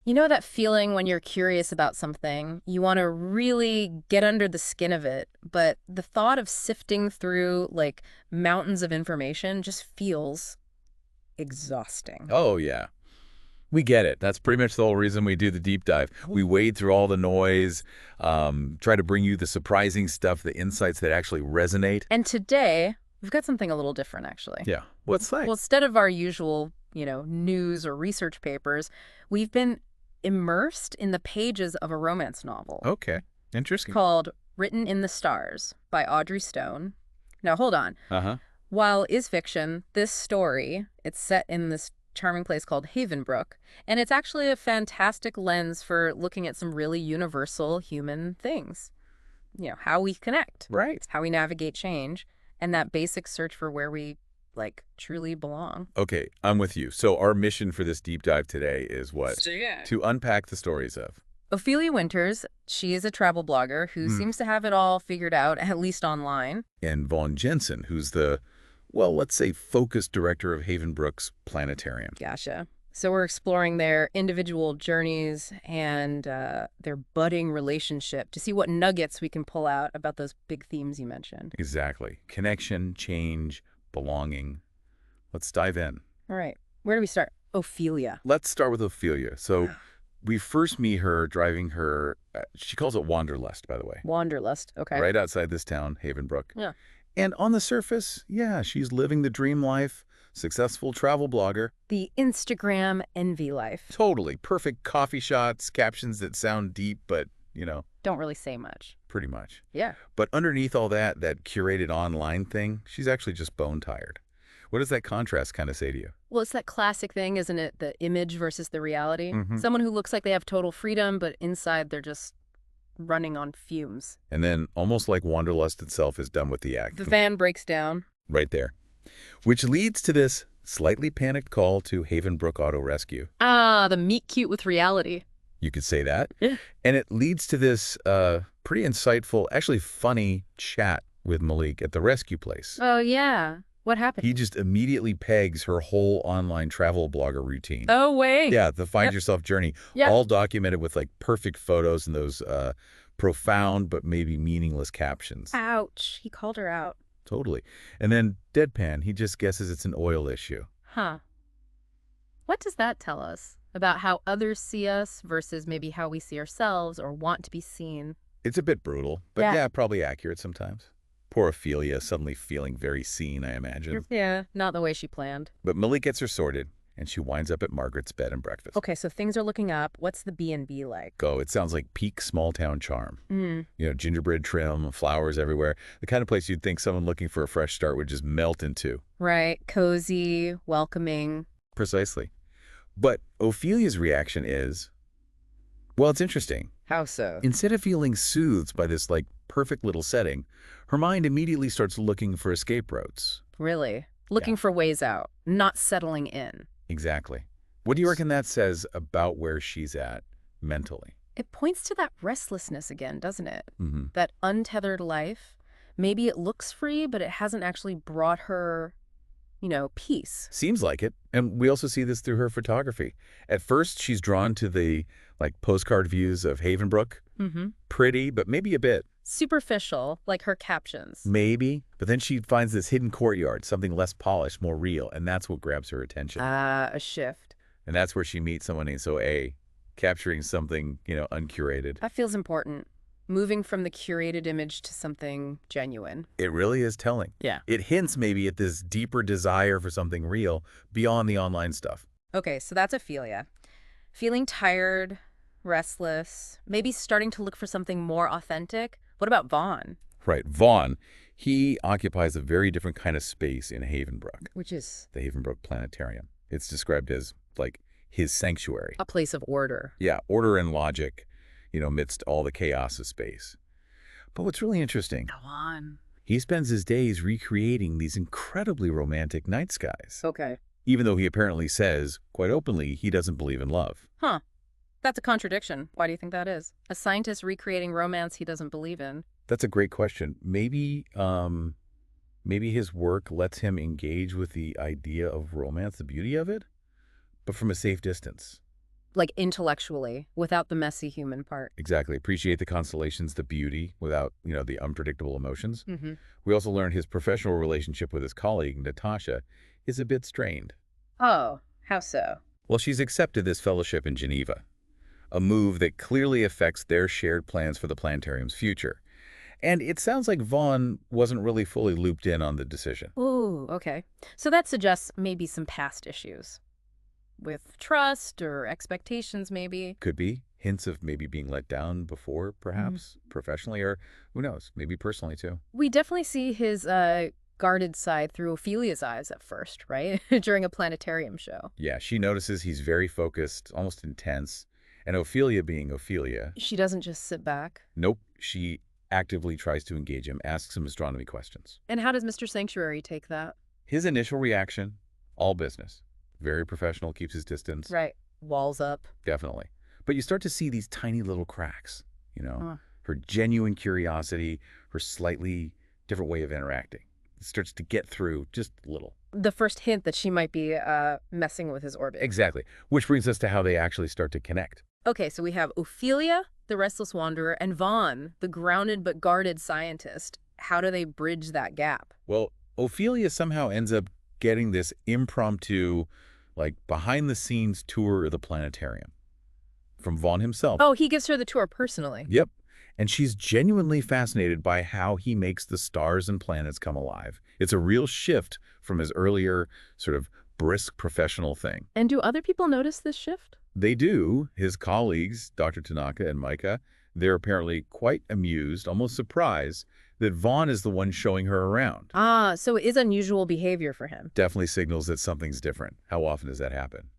You know that feeling when you're curious about something, you want to really get under the skin of it, but the thought of sifting through like mountains of information just feels exhausting. Oh, yeah. We get it. That's pretty much the whole reason we do the deep dive. We wade through all the noise, try to bring you the surprising stuff, the insights that actually resonate. And today, we've got something a little different, actually. Yeah. What's that? Well, instead of our usual, news or research papers, we've been immersed in the pages of a romance novel Okay. Interesting. called Written in the Stars by Audrey Stone. Now, hold on. Uh-huh. While it is fiction, this story, it's set in this charming place called Havenbrook, and it's actually a fantastic lens for looking at some really universal human things. How we connect, Right. how we navigate change, and that basic search for where we, truly belong. Okay, I'm with you. So our mission for this deep dive today is what? Yeah. To unpack the stories of. Ophelia Winters, she is a travel blogger who seems to have it all figured out, at least online. And Vaughn Jensen, who's the, well, let's say focus director of Havenbrook's planetarium. Gotcha. So we're exploring their individual journeys and their budding relationship to see what nuggets we can pull out about those big themes you mentioned. Exactly. Connection, change, belonging. Let's dive in. All right. Where do we start? Ophelia. Let's start with Ophelia. So we first meet her driving her, she calls it Wanderlust, by the way, Wanderlust. Okay. right outside this town, Havenbrook. Yeah. And on the surface, yeah, she's living the dream life, successful travel blogger. The Instagram envy life. Totally. Perfect coffee shots, captions that sound deep, but, Don't really say much. pretty much. Yeah. But underneath all that curated online thing, she's actually just bone tired. What does that contrast kind of say to you? Well, it's that classic thing, isn't it? The image versus the reality. Mhm. Someone who looks like they have total freedom, but inside they're just running on fumes. And then almost like Wanderlust itself is done with the act. The van breaks down. Right there. Which leads to this slightly panicked call to Havenbrook Auto Rescue. Ah, the meet cute with reality. You could say that. Yeah. And it leads to this pretty insightful, actually funny chat with Malik at the rescue place. Oh, yeah. What happened? He just immediately pegs her whole online travel blogger routine. Oh, wait. Yeah, the Find Yep. Yourself journey, Yep. all documented with perfect photos and those profound but maybe meaningless captions. Ouch. He called her out. Totally. And then deadpan, he just guesses it's an oil issue. Huh. What does that tell us about how others see us versus maybe how we see ourselves or want to be seen? It's a bit brutal, but Yeah. yeah, probably accurate sometimes. Poor Ophelia, suddenly feeling very seen, I imagine. Yeah, not the way she planned. But Malik gets her sorted, and she winds up at Margaret's bed and breakfast. Okay, so things are looking up. What's the B&B like? Go. It sounds like peak small-town charm. Mm. Gingerbread trim, flowers everywhere. The kind of place you'd think someone looking for a fresh start would just melt into. Right. Cozy, welcoming. Precisely. But Ophelia's reaction is, well, it's interesting. How so? Instead of feeling soothed by this, perfect little setting, her mind immediately starts looking for escape routes. Really? Looking for ways out, not settling in. Exactly. What do you reckon that says about where she's at mentally? It points to that restlessness again, doesn't it? Mm-hmm. That untethered life. Maybe it looks free, but it hasn't actually brought her, peace. Seems like it. And we also see this through her photography. At first, she's drawn to the, postcard views of Havenbrook. Mm-hmm. Pretty, but maybe a bit. Superficial, like her captions. Maybe. But then she finds this hidden courtyard, something less polished, more real, and that's what grabs her attention. A shift. And that's where she meets someone named A, capturing something, uncurated. That feels important. Moving from the curated image to something genuine. It really is telling. Yeah. It hints maybe at this deeper desire for something real beyond the online stuff. Okay, so that's Ophelia. Feeling tired, restless, maybe starting to look for something more authentic. What about Vaughn? Right. Vaughn, he occupies a very different kind of space in Havenbrook, Which is the Havenbrook Planetarium. It's described as, his sanctuary. a place of order. Yeah, order and logic, amidst all the chaos of space. But what's really interesting, Go on. he spends his days recreating these incredibly romantic night skies, Okay. even though he apparently says, quite openly, he doesn't believe in love. Huh. That's a contradiction. Why do you think that is? A scientist recreating romance he doesn't believe in. That's a great question. Maybe his work lets him engage with the idea of romance, the beauty of it, but from a safe distance. like intellectually, without the messy human part. Exactly. Appreciate the constellations, the beauty, without, the unpredictable emotions. Hmm. We also learned his professional relationship with his colleague, Natasha, is a bit strained. Oh, how so? Well, she's accepted this fellowship in Geneva, a move that clearly affects their shared plans for the planetarium's future. And it sounds like Vaughn wasn't really fully looped in on the decision. Ooh, okay. So that suggests maybe some past issues with trust or expectations, maybe. Could be hints of maybe being let down before, Mm. perhaps, professionally, or who knows, maybe personally too. We definitely see his guarded side through Ophelia's eyes at first, right? During a planetarium show. Yeah, she notices he's very focused, almost intense. And Ophelia being Ophelia, She doesn't just sit back. nope, she actively tries to engage him, asks him astronomy questions. And how does Mr. Sanctuary take that? His initial reaction, all business. Very professional, keeps his distance, Right. Walls up. definitely. But you start to see these tiny little cracks, Huh. her genuine curiosity, her slightly different way of interacting. It starts to get through just a little. The first hint that she might be messing with his orbit. Exactly. Which brings us to how they actually start to connect. Okay, so we have Ophelia, the restless wanderer, and Vaughn, the grounded but guarded scientist. How do they bridge that gap? Well, Ophelia somehow ends up getting this impromptu, like, behind-the-scenes tour of the planetarium from Vaughn himself. Oh, he gives her the tour personally. Yep. And she's genuinely fascinated by how he makes the stars and planets come alive. It's a real shift from his earlier sort of brisk professional thing. And do other people notice this shift? They do. His colleagues, Dr. Tanaka and Micah, they're apparently quite amused, almost surprised, that Vaughn is the one showing her around. Ah, so it is unusual behavior for him. Definitely signals that something's different. How often does that happen?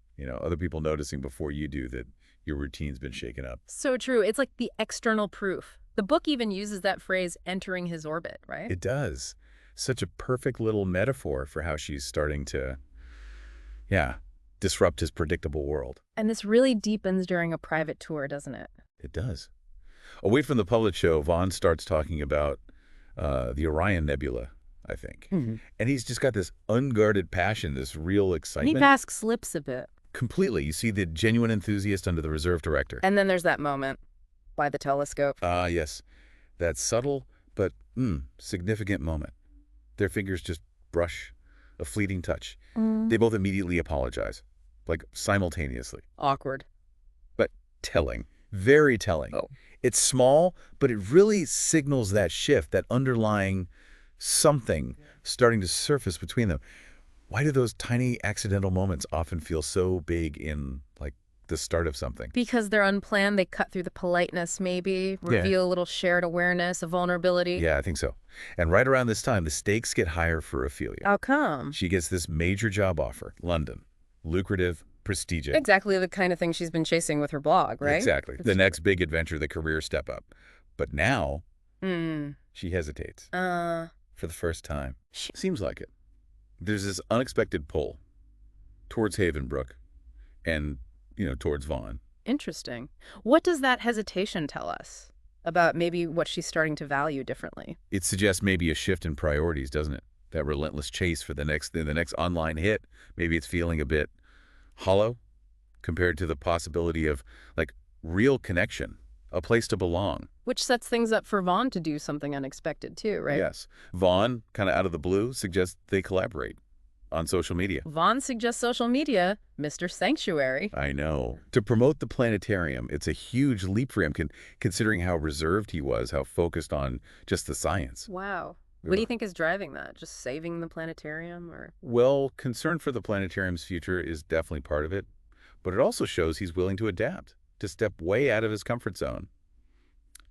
Other people noticing before you do that your routine's been shaken up. So true. It's like the external proof. The book even uses that phrase, entering his orbit, right? It does. Such a perfect little metaphor for how she's starting to, disrupt his predictable world. And this really deepens during a private tour, doesn't it? It does. Away from the public show, Vaughn starts talking about the Orion Nebula, I think. Mhm. And he's just got this unguarded passion, this real And he excitement. basks lips a bit. Completely. You see the genuine enthusiast under the reserve director. And then there's that moment by the telescope. Ah, yes. That subtle but significant moment. Their fingers just brush, a fleeting touch. They both immediately apologize, like simultaneously. Awkward. But telling, very telling. Oh. It's small, but it really signals that shift, that underlying something starting to surface between them. Why do those tiny accidental moments often feel so big in, like, the start of something? Because they're unplanned, they cut through the politeness, maybe, reveal a little shared awareness, a vulnerability. Yeah, I think so. And right around this time, the stakes get higher for Ophelia. How come? She gets this major job offer, London. Lucrative, prestigious. Exactly the kind of thing she's been chasing with her blog, right? Exactly. The next big adventure, the career step up. But now, Hmm. she hesitates for the first time. Sh- Seems like it. There's this unexpected pull towards Havenbrook and, towards Vaughn. Interesting. What does that hesitation tell us about maybe what she's starting to value differently? It suggests maybe a shift in priorities, doesn't it? That relentless chase for the next online hit. Maybe it's feeling a bit hollow compared to the possibility of, like, real connection, a place to belong. Which sets things up for Vaughn to do something unexpected too, right? Yes. Vaughn, kind of out of the blue, suggests they collaborate on social media. Vaughn suggests social media, Mr. Sanctuary. I know. To promote the planetarium, it's a huge leap for him, considering how reserved he was, how focused on just the science. Wow. What do you think is driving that? Just saving the planetarium or? Well, concern for the planetarium's future is definitely part of it, but it also shows he's willing to adapt, to step way out of his comfort zone.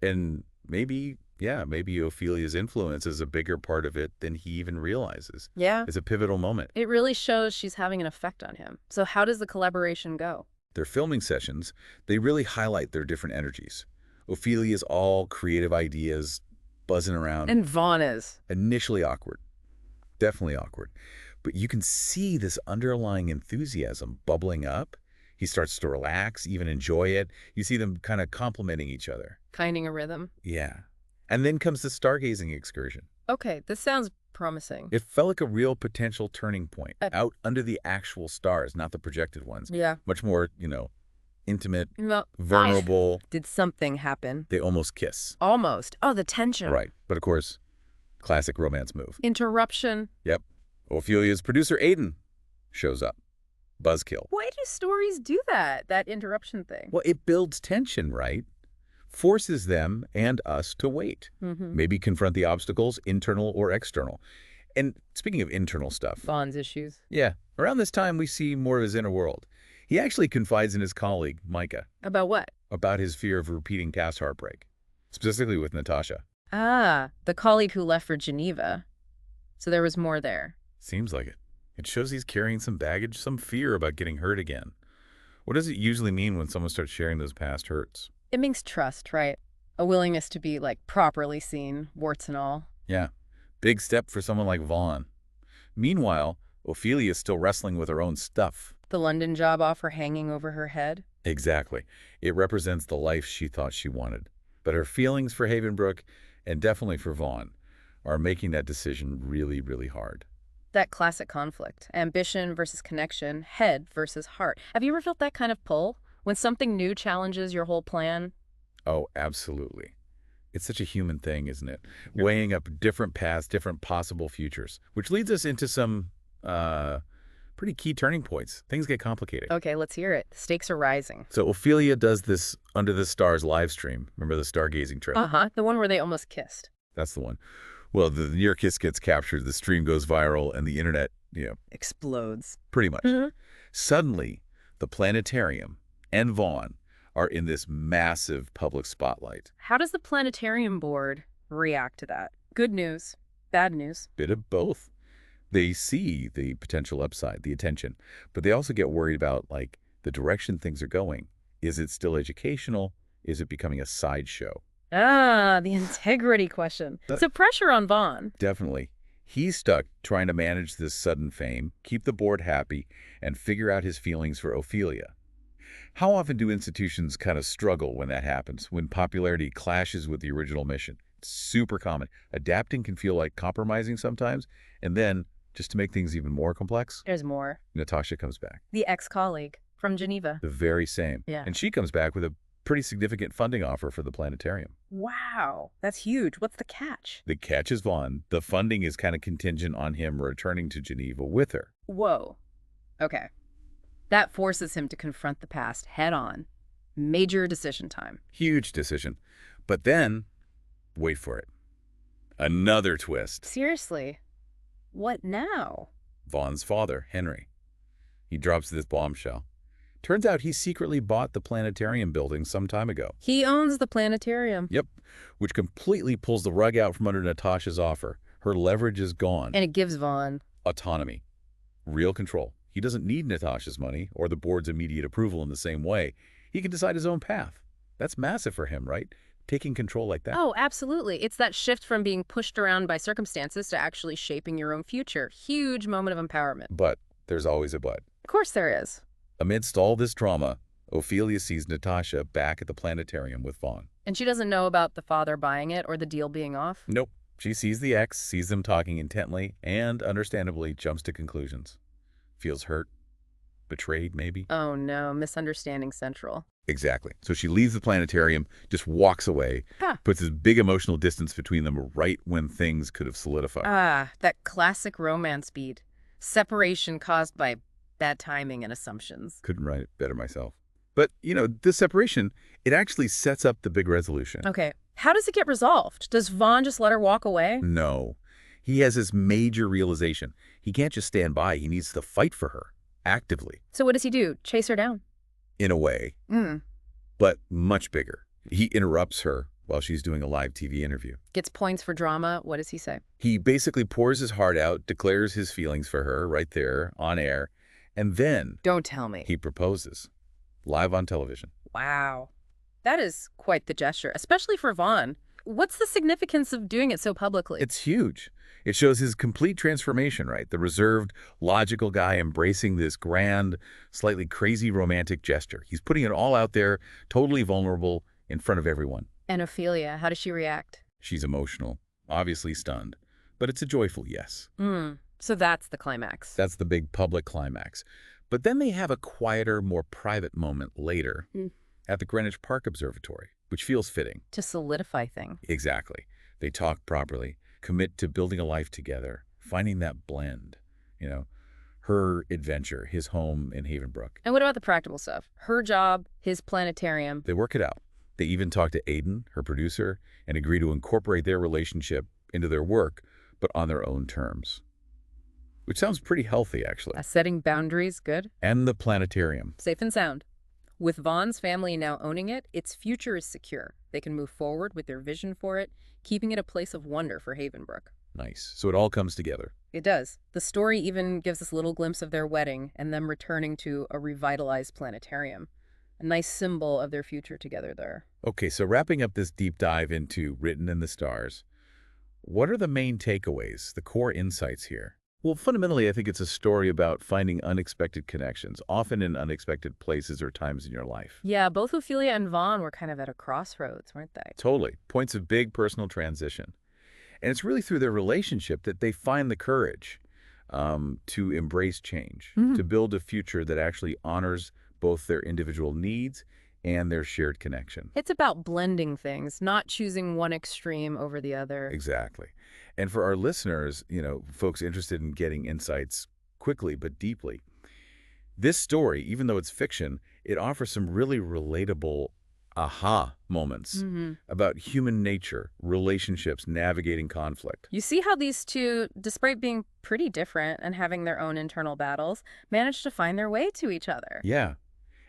And maybe Ophelia's influence is a bigger part of it than he even realizes. Yeah. It's a pivotal moment. It really shows she's having an effect on him. So how does the collaboration go? Their filming sessions, they really highlight their different energies. Ophelia's all creative ideas buzzing around. And Vaughn is. Initially awkward. Definitely awkward. But you can see this underlying enthusiasm bubbling up. He starts to relax, even enjoy it. You see them kind of complementing each other. Finding a rhythm. Yeah. And then comes the stargazing excursion. Okay, this sounds promising. It felt like a real potential turning point, Uh, out under the actual stars, not the projected ones. Yeah. Much more, intimate, Well, vulnerable. did something happen? They almost kiss. Almost. Oh, the tension. Right. But of course, classic romance move. Interruption. Yep. Ophelia's producer, Aiden, shows up. Buzzkill. Why do stories do that? That interruption thing. Well, it builds tension, right? Forces them and us to wait. Maybe confront the obstacles, internal or external. And speaking of internal stuff. Bond's issues. Yeah. Around this time, we see more of his inner world. He actually confides in his colleague, Micah, About what? about his fear of repeating past heartbreak, specifically with Natasha. Ah, the colleague who left for Geneva. So there was more there. Seems like it. It shows he's carrying some baggage, some fear about getting hurt again. What does it usually mean when someone starts sharing those past hurts? It means trust, right? A willingness to be, like, properly seen, warts and all. Yeah. Big step for someone like Vaughn. Meanwhile, Ophelia is still wrestling with her own stuff. The London job offer hanging over her head. Exactly. It represents the life she thought she wanted. But her feelings for Havenbrook, and definitely for Vaughn, are making that decision really, really hard. That classic conflict. Ambition versus connection. Head versus heart. Have you ever felt that kind of pull? When something new challenges your whole plan? Oh, absolutely. It's such a human thing, isn't it? Weighing up different paths, different possible futures, which leads us into some pretty key turning points. Things get complicated. Okay, let's hear it. The stakes are rising. So Ophelia does this Under the Stars live stream. Remember the stargazing trip? Uh-huh. The one where they almost kissed. That's the one. Well, the near kiss gets captured, the stream goes viral, and the internet, Explodes. pretty much. Suddenly, the planetarium and Vaughn are in this massive public spotlight. How does the planetarium board react to that? Good news. Bad news. Bit of both. They see the potential upside, the attention, but they also get worried about, like, the direction things are going. Is it still educational? Is it becoming a sideshow? Ah, the integrity question. So pressure on Vaughn. Definitely. He's stuck trying to manage this sudden fame, keep the board happy, and figure out his feelings for Ophelia. How often do institutions kind of struggle when that happens, when popularity clashes with the original mission? It's super common. Adapting can feel like compromising sometimes, and then, just to make things even more complex, There's more. Natasha comes back. The ex-colleague from Geneva. The very same. Yeah. And she comes back with a pretty significant funding offer for the planetarium. Wow, that's huge. What's the catch? The catch is Vaughn. The funding is kind of contingent on him returning to Geneva with her. Whoa. Okay. That forces him to confront the past head on. Major decision time. Huge decision. But then, wait for it. Another twist. Seriously, what now? Vaughn's father, Henry. He drops this bombshell. Turns out he secretly bought the planetarium building some time ago. He owns the planetarium. Yep, which completely pulls the rug out from under Natasha's offer. Her leverage is gone. And it gives Vaughn Autonomy. Real control. He doesn't need Natasha's money or the board's immediate approval in the same way. He can decide his own path. That's massive for him, right? Taking control like that. Oh, absolutely. It's that shift from being pushed around by circumstances to actually shaping your own future. Huge moment of empowerment. But there's always a but. Of course there is. Amidst all this drama, Ophelia sees Natasha back at the planetarium with Vaughn. And she doesn't know about the father buying it or the deal being off? Nope. She sees the ex, sees them talking intently, and understandably jumps to conclusions. Feels hurt. Betrayed, maybe? Oh no, misunderstanding central. Exactly. So she leaves the planetarium, just walks away, puts this big emotional distance between them right when things could have solidified. Ah, that classic romance beat. Separation caused by bad timing and assumptions. Couldn't write it better myself. But, this separation, it actually sets up the big resolution. Okay. How does it get resolved? Does Vaughn just let her walk away? No. He has this major realization. He can't just stand by. He needs to fight for her, actively. So what does he do? Chase her down? In a way. But much bigger. He interrupts her while she's doing a live TV interview. Gets points for drama. What does he say? He basically pours his heart out, declares his feelings for her right there, on air, and then Don't tell me. he proposes, live on television. Wow. That is quite the gesture, especially for Vaughn. What's the significance of doing it so publicly? It's huge. It shows his complete transformation, right? The reserved, logical guy embracing this grand, slightly crazy romantic gesture. He's putting it all out there, totally vulnerable, in front of everyone. And Ophelia, how does she react? She's emotional, obviously stunned, but it's a joyful yes. So that's the climax. That's the big public climax. But then they have a quieter, more private moment later Mm. at the Greenwich Park Observatory, which feels fitting. To solidify things. Exactly. They talk properly, commit to building a life together, finding that blend. You know, her adventure, his home in Havenbrook. And what about the practical stuff? Her job, his planetarium. They work it out. They even talk to Aiden, her producer, and agree to incorporate their relationship into their work, but on their own terms. Which sounds pretty healthy, actually. Setting boundaries, good. And the planetarium. Safe and sound. With Vaughn's family now owning it, its future is secure. They can move forward with their vision for it, keeping it a place of wonder for Havenbrook. Nice. So it all comes together. It does. The story even gives us a little glimpse of their wedding and them returning to a revitalized planetarium. A nice symbol of their future together there. Okay, so wrapping up this deep dive into Written in the Stars, what are the main takeaways, the core insights here? Well, fundamentally, I think it's a story about finding unexpected connections, often in unexpected places or times in your life. Yeah, both Ophelia and Vaughn were kind of at a crossroads, weren't they? Totally. Points of big personal transition. And it's really through their relationship that they find the courage to embrace change, to build a future that actually honors both their individual needs and their shared connection. It's about blending things, not choosing one extreme over the other. Exactly. And for our listeners, folks interested in getting insights quickly but deeply, this story, even though it's fiction, it offers some really relatable aha moments about human nature, relationships, navigating conflict. You see how these two, despite being pretty different and having their own internal battles, managed to find their way to each other. Yeah.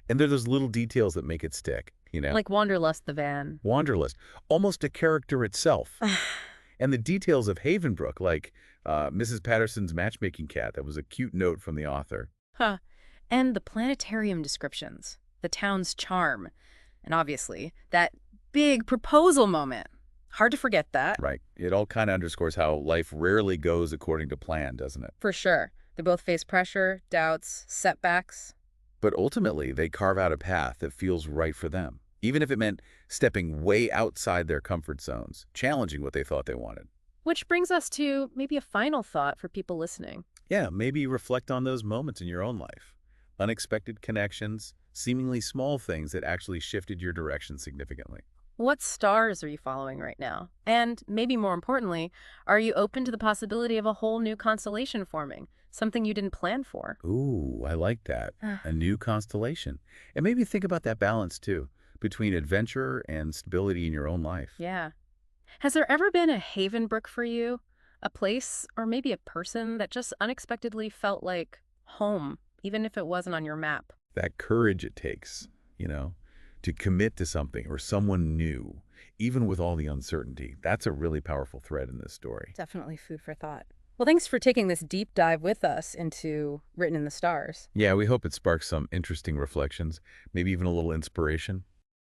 And there are those little details that make it stick, Like Wanderlust the van. Wanderlust, almost a character itself. And the details of Havenbrook, like Mrs. Patterson's matchmaking cat, that was a cute note from the author. Huh. And the planetarium descriptions, the town's charm, and obviously, that big proposal moment. Hard to forget that. Right. It all kind of underscores how life rarely goes according to plan, doesn't it? For sure. They both face pressure, doubts, setbacks. But ultimately, they carve out a path that feels right for them, even if it meant stepping way outside their comfort zones, challenging what they thought they wanted. Which brings us to maybe a final thought for people listening. Yeah, maybe reflect on those moments in your own life. Unexpected connections, seemingly small things that actually shifted your direction significantly. What stars are you following right now? And maybe more importantly, are you open to the possibility of a whole new constellation forming? Something you didn't plan for? Ooh, I like that. A new constellation. And maybe think about that balance, too, between adventure and stability in your own life. Yeah. Has there ever been a Havenbrook for you? A place or maybe a person that just unexpectedly felt like home, even if it wasn't on your map? That courage it takes, to commit to something or someone new, even with all the uncertainty. That's a really powerful thread in this story. Definitely food for thought. Well, thanks for taking this deep dive with us into Written in the Stars. Yeah, we hope it sparks some interesting reflections, maybe even a little inspiration.